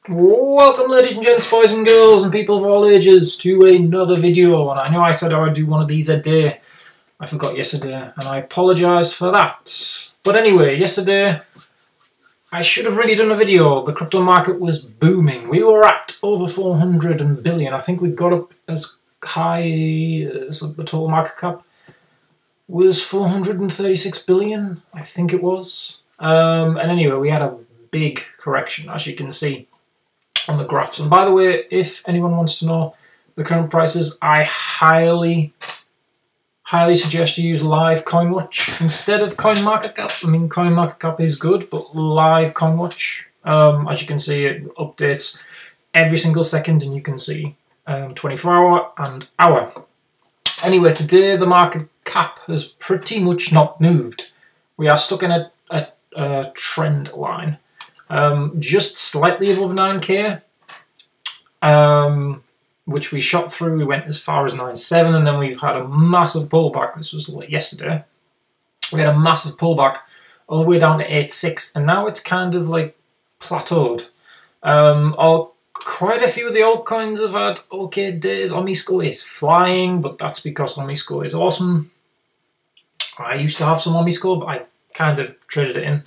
Welcome ladies and gents, boys and girls and people of all ages to another video. And I know I said I would do one of these a day. I forgot yesterday and I apologise for that. But anyway, yesterday I should have really done a video. The crypto market was booming. We were at over 400 billion. I think we got up as high as the total market cap was 436 billion, I think it was. And anyway, we had a big correction, as you can see on the graphs. And by the way, if anyone wants to know the current prices, I highly suggest you use live CoinWatch instead of CoinMarketCap. I mean, CoinMarketCap is good, but live CoinWatch, as you can see, it updates every single second, and you can see 24-hour and hour. Anyway, today the market cap has pretty much not moved. We are stuck in a trend line. Just slightly above 9k, which we shot through. We went as far as 9.7, and then we've had a massive pullback. This was yesterday. We had a massive pullback all the way down to 8.6, and now it's kind of like plateaued. Quite a few of the altcoins have had okay days. Omisco is flying, but that's because Omisco is awesome. I used to have some Omisco, but I kind of traded it in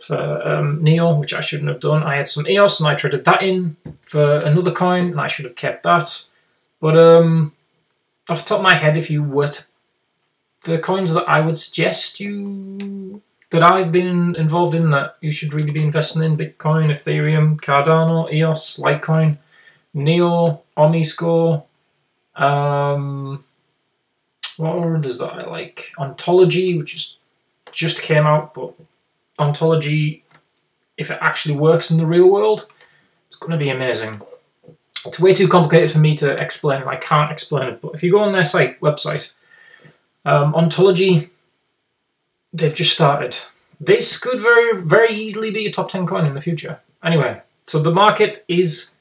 for Neo, which I shouldn't have done. I had some EOS and I traded that in for another coin, and I should have kept that. But off the top of my head, if you were to, the coins that I would suggest you, that I've been involved in, that you should really be investing in: Bitcoin, Ethereum, Cardano, EOS, Litecoin, Neo, Omisco. What others that I like? Ontology, which just came out, but Ontology, if it actually works in the real world, it's going to be amazing. It's way too complicated for me to explain, and I can't explain it, but if you go on their website, Ontology, they've just started. This could very easily be a top 10 coin in the future. Anyway, so the market is,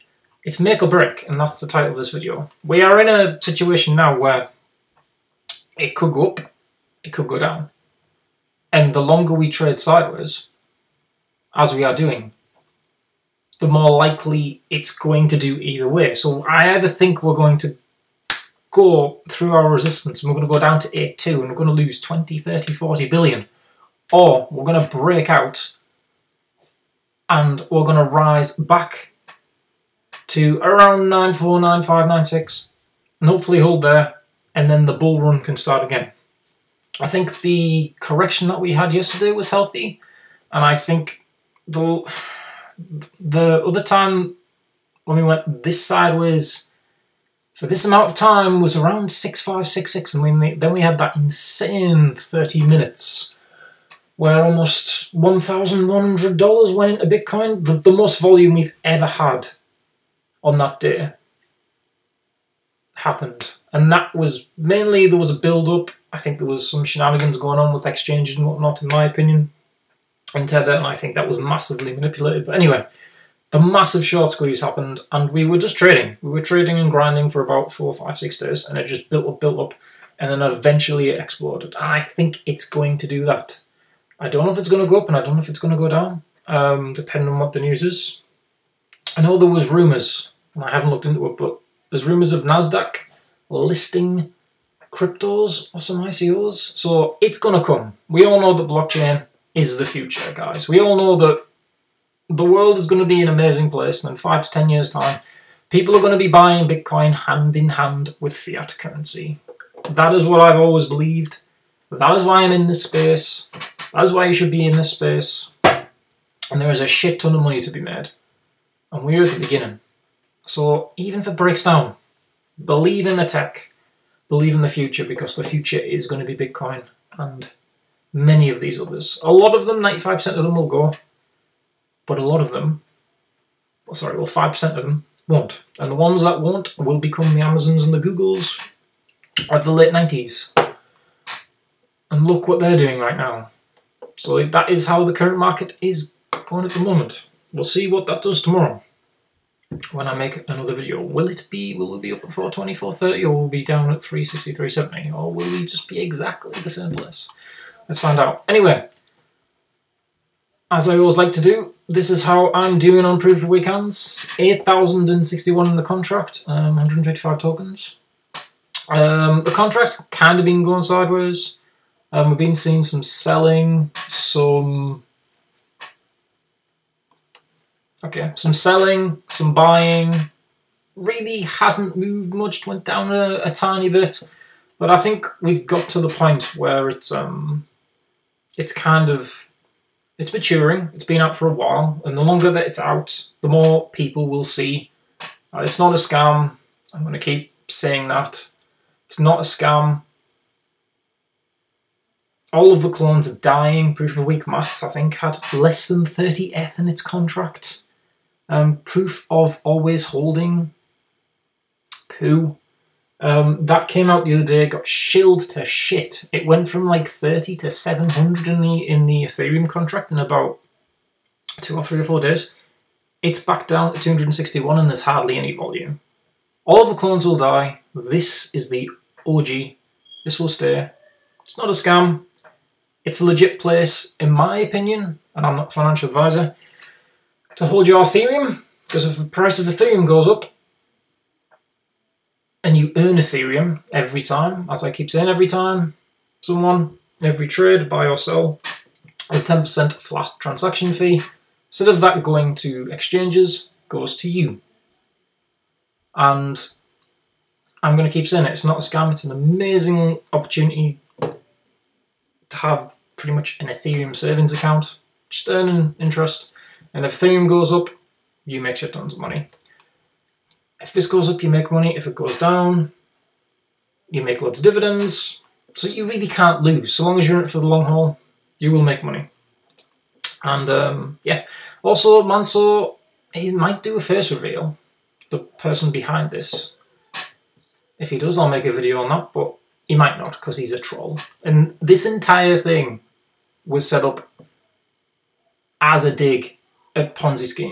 it's make or break, and that's the title of this video. We are in a situation now where it could go up, it could go down. And the longer we trade sideways, as we are doing, the more likely it's going to do either way. So I either think we're going to go through our resistance and we're going to go down to 8.2 and we're going to lose 20, 30, 40 billion, or we're going to break out and we're going to rise back to around 9.4, 9.5, 9.6 and hopefully hold there, and then the bull run can start again. I think the correction that we had yesterday was healthy, and I think the other time when we went this sideways for this amount of time was around 6.5, 6.6, and then we had that insane 30 minutes where almost $1,100 went into Bitcoin, the most volume we've ever had on that day happened. And that was mainly, there was a build-up. I think there was some shenanigans going on with exchanges and whatnot, in my opinion, and Tether, and I think that was massively manipulated. But anyway, the massive short squeeze happened, and we were just trading. We were trading and grinding for about 4, 5, 6 days, and it just built up, and then eventually it exploded. And I think it's going to do that. I don't know if it's going to go up, and I don't know if it's going to go down, depending on what the news is. I know there was rumours, and I haven't looked into it, but there's rumours of NASDAQ listing cryptos or some ICOs, so it's gonna come. We all know that blockchain is the future, guys. We all know that the world is going to be an amazing place, and in 5 to 10 years time people are going to be buying Bitcoin hand in hand with fiat currency. That is what I've always believed. That is why I'm in this space. That is why you should be in this space, and there is a shit ton of money to be made, and we're at the beginning. So even if it breaks down, believe in the tech, believe in the future, because the future is going to be Bitcoin and many of these others. A lot of them, 95% of them will go, but a lot of them, well 5% of them won't. And the ones that won't will become the Amazons and the Googles of the late 90s. And look what they're doing right now. So that is how the current market is going at the moment. We'll see what that does tomorrow when I make another video. Will we be up at 420, 430, or will we be down at 360, 370? Or will we just be exactly the same place? Let's find out. Anyway, as I always like to do, this is how I'm doing on proof of weekends. 8,061 in the contract, 155 tokens. The contract's kind of been going sideways. We've been seeing some selling, some selling, some buying. Really hasn't moved much, went down a tiny bit. But I think we've got to the point where it's maturing. It's been out for a while, and the longer that it's out, the more people will see. It's not a scam. I'm going to keep saying that. It's not a scam. All of the clones are dying. Proof of Week Maths, I think, had less than 30 ETH in its contract. Proof of Always Holding, poo. That came out the other day, got shilled to shit. It went from like 30 to 700 in the Ethereum contract in about 2 or 3 or 4 days. It's back down to 261 and there's hardly any volume. All of the clones will die. This is the OG. This will stay. It's not a scam. It's a legit place, in my opinion, and I'm not a financial advisor, to hold your Ethereum, because if the price of Ethereum goes up, and you earn Ethereum every time, as I keep saying, every time every trade, buy or sell, there's 10% flat transaction fee. Instead of that going to exchanges, goes to you. And I'm going to keep saying it, it's not a scam, it's an amazing opportunity to have pretty much an Ethereum savings account, just earning interest. And if Ethereum goes up, you make shit tons of money. If this goes up, you make money. If it goes down, you make loads of dividends. So you really can't lose. So long as you're in it for the long haul, you will make money. And yeah, also Manso, he might do a face reveal, the person behind this. If he does, I'll make a video on that, but he might not because he's a troll. And this entire thing was set up as a dig at Ponzi scheme.